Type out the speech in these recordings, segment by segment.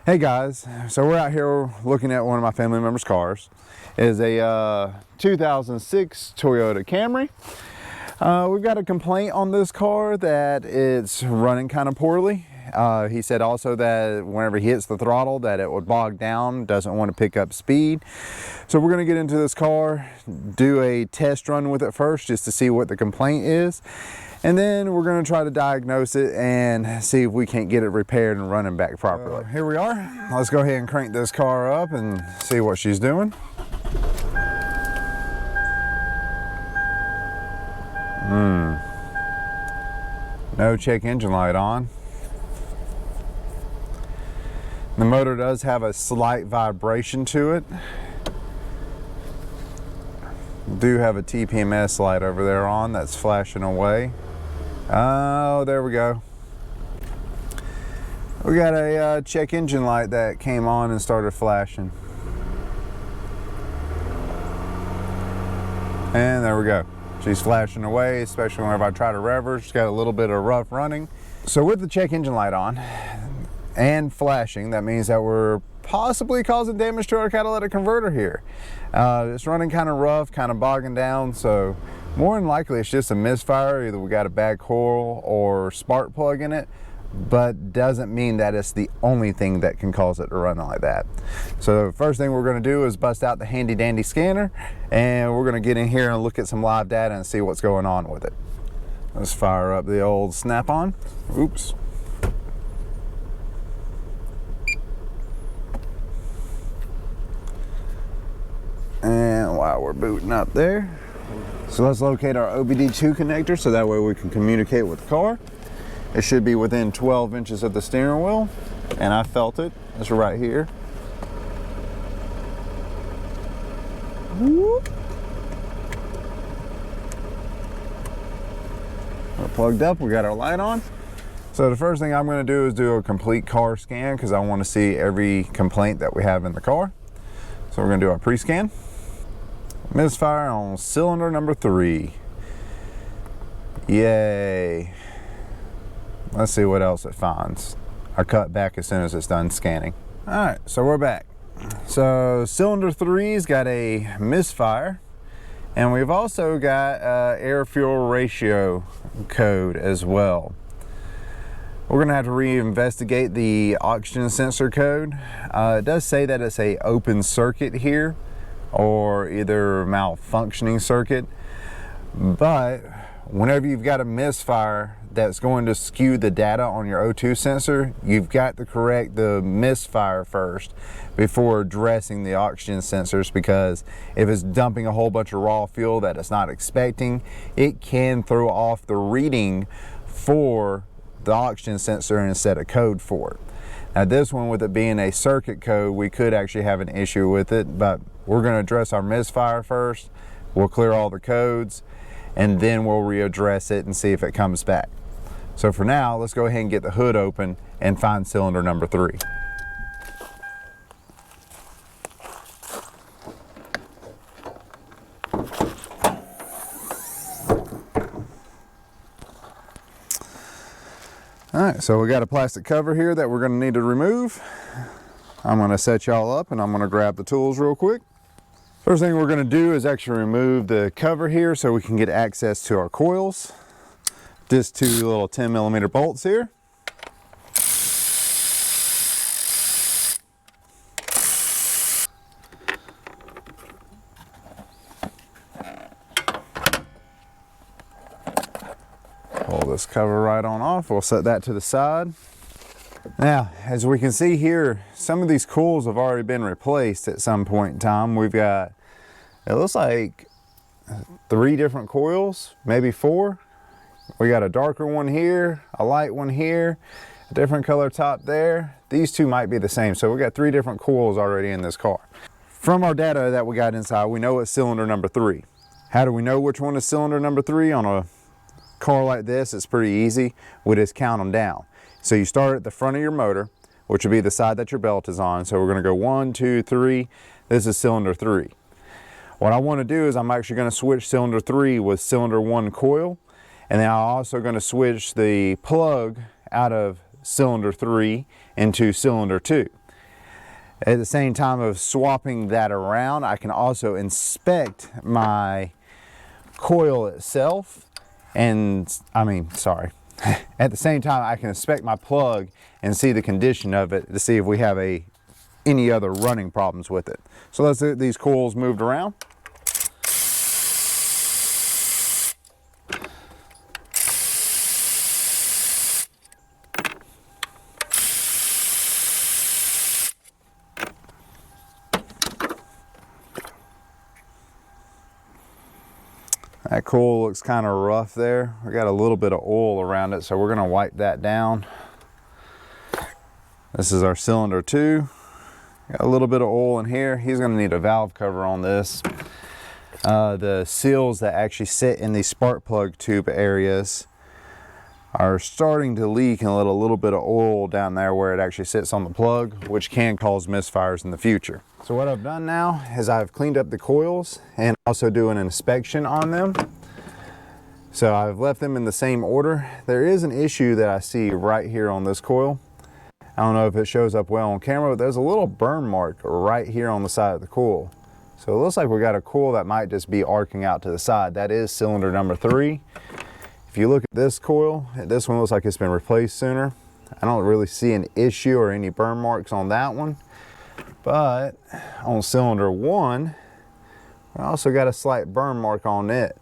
Hey guys, so we're out here looking at one of my family members' cars. It is a 2006 Toyota Camry. We've got a complaint on this car that it's running kind of poorly. He said also that whenever he hits the throttle that it would bog down, doesn't want to pick up speed. So we're going to get into this car, do a test run with it first just to see what the complaint is. And then we're going to try to diagnose it and see if we can't get it repaired and running back properly. Here we are. Let's go ahead and crank this car up and see what she's doing. No check engine light on. The motor does have a slight vibration to it. Do have a TPMS light over there on that's flashing away. Oh, there we go. We got a check engine light that came on and started flashing. And there we go. She's flashing away, especially whenever I try to rev her. She's got a little bit of rough running. So with the check engine light on and flashing, that means that we're possibly causing damage to our catalytic converter here. It's running kind of rough, kind of bogging down, so more than likely it's just a misfire. Either we got a bad coil or spark plug in it, but doesn't mean that it's the only thing that can cause it to run like that. So the first thing we're going to do is bust out the handy dandy scanner, and we're going to get in here and look at some live data and see what's going on with it. Let's fire up the old snap-on. Oops. And while we're booting up there, so let's locate our OBD2 connector so that way we can communicate with the car. It should be within 12 inches of the steering wheel, and I felt it. It's right here. Whoop. We're plugged up, we got our light on. So the first thing I'm going to do is do a complete car scan because I want to see every complaint that we have in the car. So we're going to do our pre-scan. Misfire on cylinder number 3. Yay. Let's see what else it finds. I cut back as soon as it's done scanning. All right, so we're back. So cylinder 3's got a misfire, and we've also got air fuel ratio code as well. We're gonna have to reinvestigate the oxygen sensor code. It does say that it's a open circuit here, or either malfunctioning circuit, but whenever you've got a misfire that's going to skew the data on your O2 sensor, you've got to correct the misfire first before addressing the oxygen sensors, because if it's dumping a whole bunch of raw fuel that it's not expecting, it can throw off the reading for the oxygen sensor and set a code for it. Now this one, with it being a circuit code, we could actually have an issue with it, but we're going to address our misfire first. We'll clear all the codes, and then we'll readdress it and see if it comes back. So for now, let's go ahead and get the hood open and find cylinder number 3. All right, so we got a plastic cover here that we're going to need to remove. I'm going to set y'all up and I'm going to grab the tools real quick. First thing we're going to do is actually remove the cover here so we can get access to our coils. Just 2 little 10mm bolts here. Pull this cover right on off. We'll set that to the side. Now, as we can see here, some of these coils have already been replaced at some point in time. We've got, it looks like 3 different coils, maybe 4. We got a darker one here, a light one here, a different color top there. These 2 might be the same. So we got 3 different coils already in this car. From our data that we got inside, we know it's cylinder number 3. How do we know which one is cylinder number 3? On a car like this, it's pretty easy. We just count them down. So you start at the front of your motor, which would be the side that your belt is on. So we're going to go 1, 2, 3. This is cylinder 3. What I want to do is I'm actually going to switch cylinder 3 with cylinder 1 coil. And then I'm also going to switch the plug out of cylinder 3 into cylinder 2. At the same time of swapping that around, I can also inspect my coil itself, and at the same time I can inspect my plug and see the condition of it to see if we have any other running problems with it. So let's get these coils moved around. That coil looks kind of rough there. We got a little bit of oil around it, so we're gonna wipe that down. This is our cylinder 2. Got a little bit of oil in here. He's gonna need a valve cover on this. The seals that actually sit in these spark plug tube areas are starting to leak and let a little bit of oil down there where it actually sits on the plug, which can cause misfires in the future. So what I've done now is I've cleaned up the coils and also do an inspection on them. So I've left them in the same order. There is an issue that I see right here on this coil. I don't know if it shows up well on camera, but there's a little burn mark right here on the side of the coil. So it looks like we got a coil that might just be arcing out to the side. That is cylinder number 3. If you look at this coil, this one looks like it's been replaced sooner. I don't really see an issue or any burn marks on that one. But on cylinder 1, I also got a slight burn mark on it.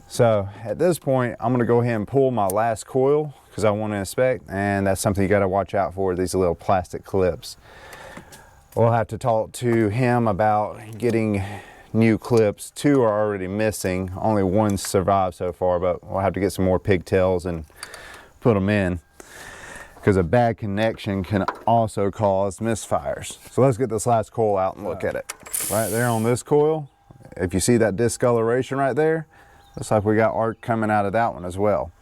So at this point, I'm gonna go ahead and pull my last coil because I want to inspect, and that's something you gotta watch out for, these little plastic clips. We'll have to talk to him about getting new clips. 2 are already missing, only 1 survived so far, but we'll have to get some more pigtails and put them in, because a bad connection can also cause misfires. So let's get this last coil out and look at it. Right there on this coil, if you see that discoloration right there, looks like we got arc coming out of that one as well.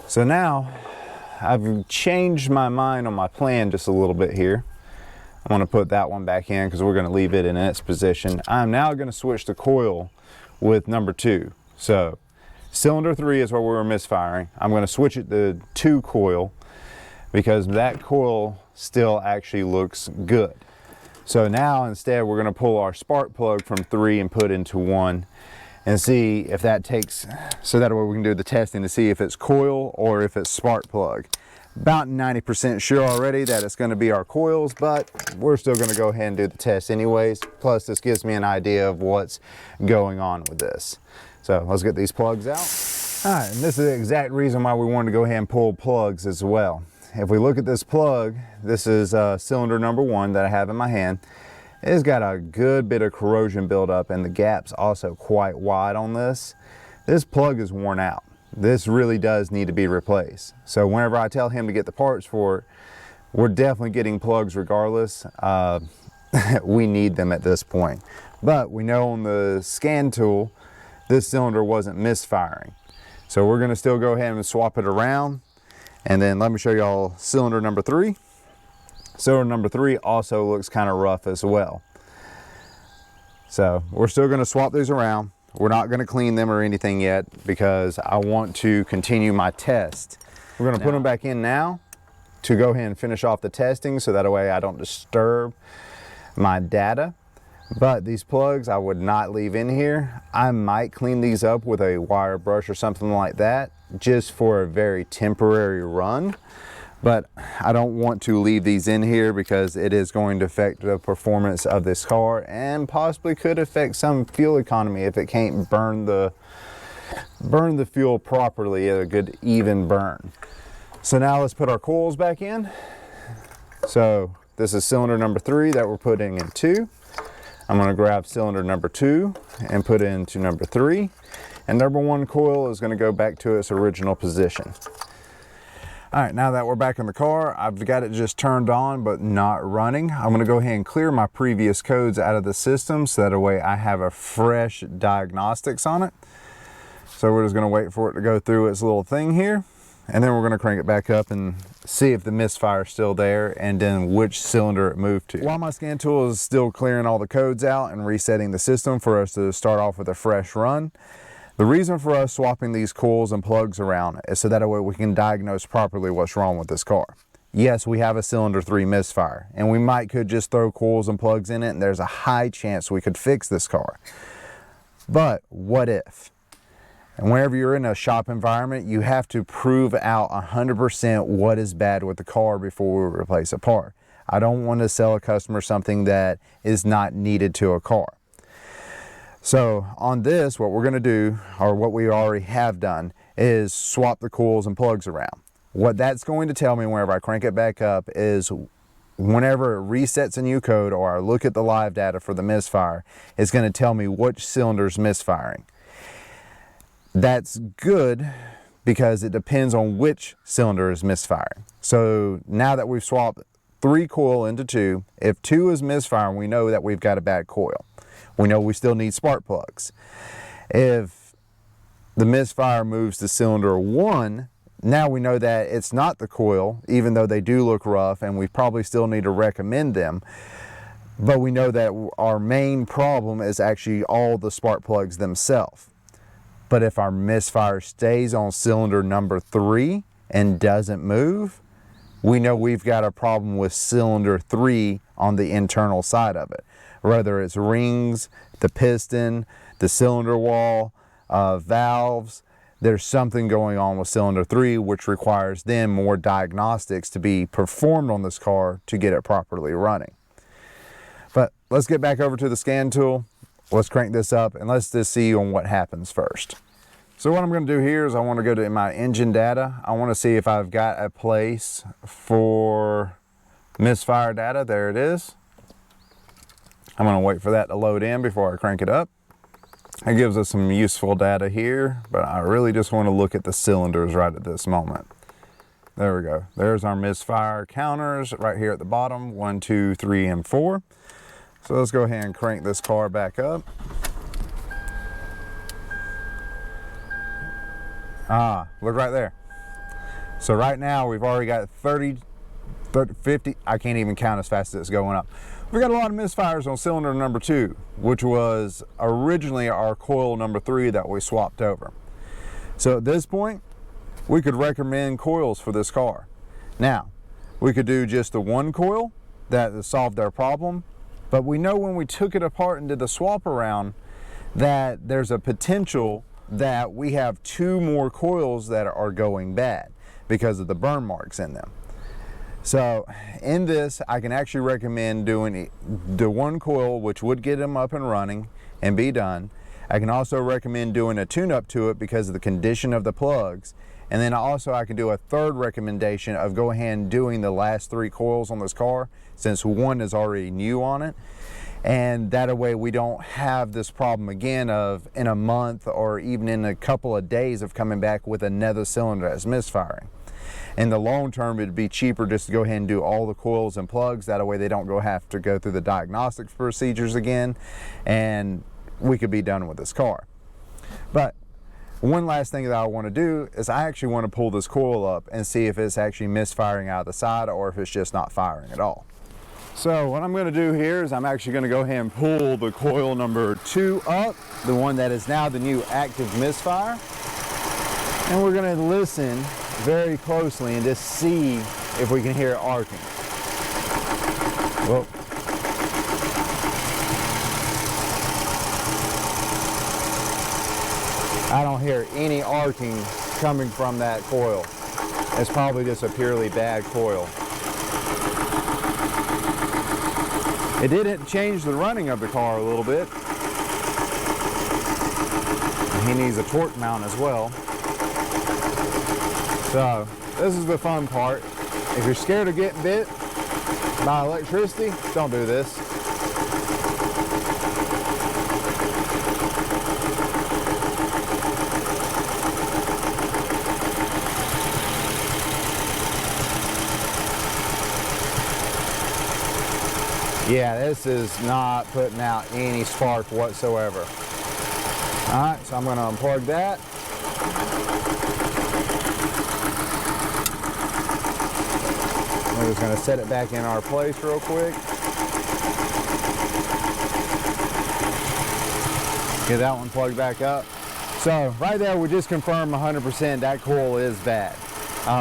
So now I've changed my mind on my plan just a little bit here. I'm gonna put that one back in because we're gonna leave it in its position. I'm now gonna switch the coil with number 2. So cylinder 3 is where we were misfiring. I'm gonna switch it to 2 coil because that coil still actually looks good. So now instead we're gonna pull our spark plug from 3 and put into 1 and see if that takes, so that way we can do the testing to see if it's coil or if it's spark plug. About 90% sure already that it's going to be our coils, but we're still going to go ahead and do the test anyways. Plus this gives me an idea of what's going on with this. So let's get these plugs out. All right, and this is the exact reason why we wanted to go ahead and pull plugs as well. If we look at this plug, this is cylinder number 1 that I have in my hand. It's got a good bit of corrosion buildup, and the gap's also quite wide on this. This plug is worn out. This really does need to be replaced. So whenever I tell him to get the parts for it, we're definitely getting plugs regardless. We need them at this point. But we know on the scan tool, this cylinder wasn't misfiring. So we're gonna still go ahead and swap it around. And then let me show y'all cylinder number 3. Cylinder number 3 also looks kind of rough as well. So we're still gonna swap these around. We're not going to clean them or anything yet because I want to continue my test. We're going to put them back in now to go ahead and finish off the testing so that way I don't disturb my data. But these plugs I would not leave in here. I might clean these up with a wire brush or something like that just for a very temporary run. But I don't want to leave these in here because it is going to affect the performance of this car and possibly could affect some fuel economy if it can't burn the fuel properly at a good even burn. So now let's put our coils back in. So this is cylinder number 3 that we're putting in 2. I'm going to grab cylinder number 2 and put it into number 3. And number 1 coil is going to go back to its original position. All right, now that we're back in the car, I've got it just turned on but not running. I'm gonna go ahead and clear my previous codes out of the system so that way I have a fresh diagnostics on it. So we're just gonna wait for it to go through its little thing here, and then we're gonna crank it back up and see if the misfire is still there and then which cylinder it moved to. While my scan tool is still clearing all the codes out and resetting the system for us to start off with a fresh run, the reason for us swapping these coils and plugs around is so that way we can diagnose properly what's wrong with this car. yes, we have a cylinder 3 misfire, and we could just throw coils and plugs in it, and there's a high chance we could fix this car. But what if? And whenever you're in a shop environment, you have to prove out 100% what is bad with the car before we replace a part. I don't want to sell a customer something that is not needed to a car. So on this, what we're going to do, or what we already have done, is swap the coils and plugs around. What that's going to tell me whenever I crank it back up is whenever it resets a new code, or I look at the live data for the misfire, it's going to tell me which cylinder is misfiring. That's good because it depends on which cylinder is misfiring. So now that we've swapped 3 coil into 2, if 2 is misfiring, we know that we've got a bad coil. We know we still need spark plugs. If the misfire moves to cylinder 1, now we know that it's not the coil, even though they do look rough, and we probably still need to recommend them. But we know that our main problem is actually all the spark plugs themselves. But if our misfire stays on cylinder number 3 and doesn't move, we know we've got a problem with cylinder 3 on the internal side of it. Whether it's rings, the piston, the cylinder wall, valves, there's something going on with cylinder 3, which requires then more diagnostics to be performed on this car to get it properly running. But let's get back over to the scan tool. Let's crank this up and let's just see on what happens first. So what I'm going to do here is I want to go to my engine data. I want to see if I've got a place for misfire data. There it is. I'm going to wait for that to load in before I crank it up. It gives us some useful data here, but I really just want to look at the cylinders right at this moment. There we go. There's our misfire counters right here at the bottom, 1, 2, 3, and 4. So let's go ahead and crank this car back up. Look right there. So right now we've already got 50, I can't even count as fast as it's going up. We got a lot of misfires on cylinder number 2, which was originally our coil number 3 that we swapped over. So at this point, we could recommend coils for this car. Now, we could do just the 1 coil that solved our problem, but we know when we took it apart and did the swap around that there's a potential that we have 2 more coils that are going bad because of the burn marks in them. So in this, I can actually recommend doing the 1 coil, which would get them up and running and be done. I can also recommend doing a tune-up to it because of the condition of the plugs. And then also I can do a third recommendation of go ahead and doing the last 3 coils on this car, since 1 is already new on it. And that way we don't have this problem again of in a month or even in a couple of days of coming back with another cylinder that's misfiring. In the long term, it'd be cheaper just to go ahead and do all the coils and plugs. That way they don't have to go through the diagnostic procedures again, and we could be done with this car. But one last thing that I want to do is I actually want to pull this coil up and see if it's actually misfiring out of the side or if it's just not firing at all. So what I'm going to do here is I'm actually going to go ahead and pull the coil number 2 up, the one that is now the new active misfire. And we're going to listen very closely and just see if we can hear it arcing. Whoa. I don't hear any arcing coming from that coil. It's probably just a purely bad coil. It did change the running of the car a little bit. He needs a torque mount as well. So this is the fun part. If you're scared of getting bit by electricity, don't do this. Yeah, this is not putting out any spark whatsoever. All right, so I'm going to unplug that. We're just going to set it back in our place real quick. Get that one plugged back up. So right there, we just confirmed 100% that coil is bad.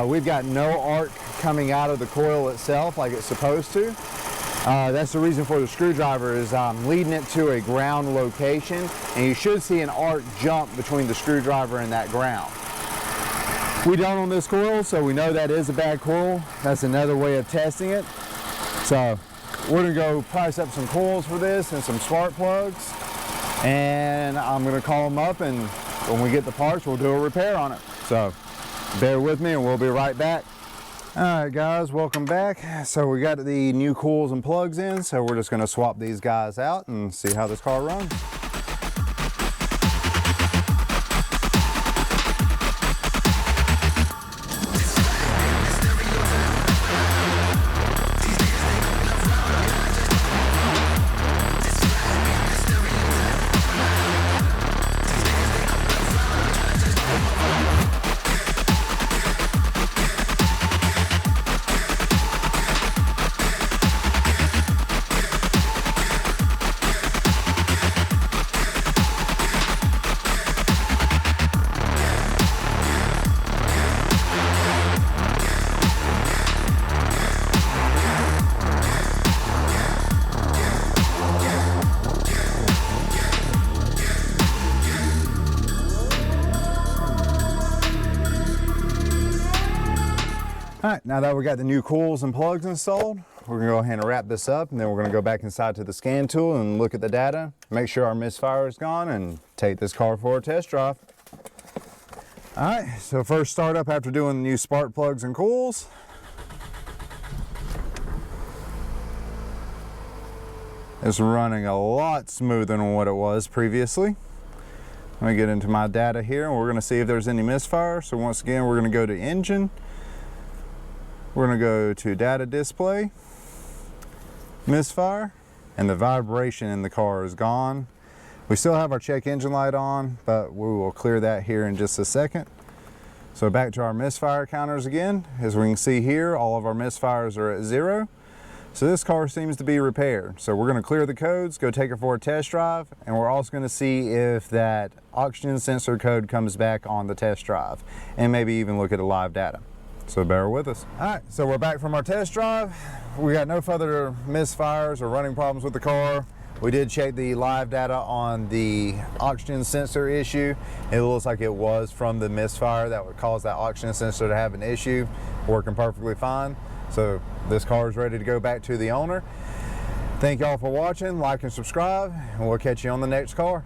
We've got no arc coming out of the coil itself like it's supposed to. That's the reason for the screwdriver, is I'm leading it to a ground location, and you should see an arc jump between the screwdriver and that ground. We don't on this coil, so we know that is a bad coil. That's another way of testing it. So we're gonna go price up some coils for this and some spark plugs, and I'm gonna call them up, and when we get the parts, we'll do a repair on it. So bear with me and we'll be right back. All right guys, welcome back. So we got the new coils and plugs in, so we're just gonna swap these guys out and see how this car runs. All right, now that we got the new coils and plugs installed, we're gonna go ahead and wrap this up, and then we're gonna go back inside to the scan tool and look at the data, make sure our misfire is gone, and take this car for a test drive. All right, so first start up after doing the new spark plugs and coils. It's running a lot smoother than what it was previously. Let me get into my data here, and we're gonna see if there's any misfire. So once again, we're gonna go to engine. We're gonna go to data display, misfire, and the vibration in the car is gone. We still have our check engine light on, but we will clear that here in just a second. So back to our misfire counters again. As we can see here, all of our misfires are at 0. So this car seems to be repaired. So we're gonna clear the codes, go take it for a test drive, and we're also gonna see if that oxygen sensor code comes back on the test drive, and maybe even look at the live data. So bear with us. All right, so we're back from our test drive. We got no further misfires or running problems with the car. We did check the live data on the oxygen sensor issue. It looks like it was from the misfire that would cause that oxygen sensor to have an issue, working perfectly fine. So this car is ready to go back to the owner. Thank y'all for watching, like and subscribe, and we'll catch you on the next car.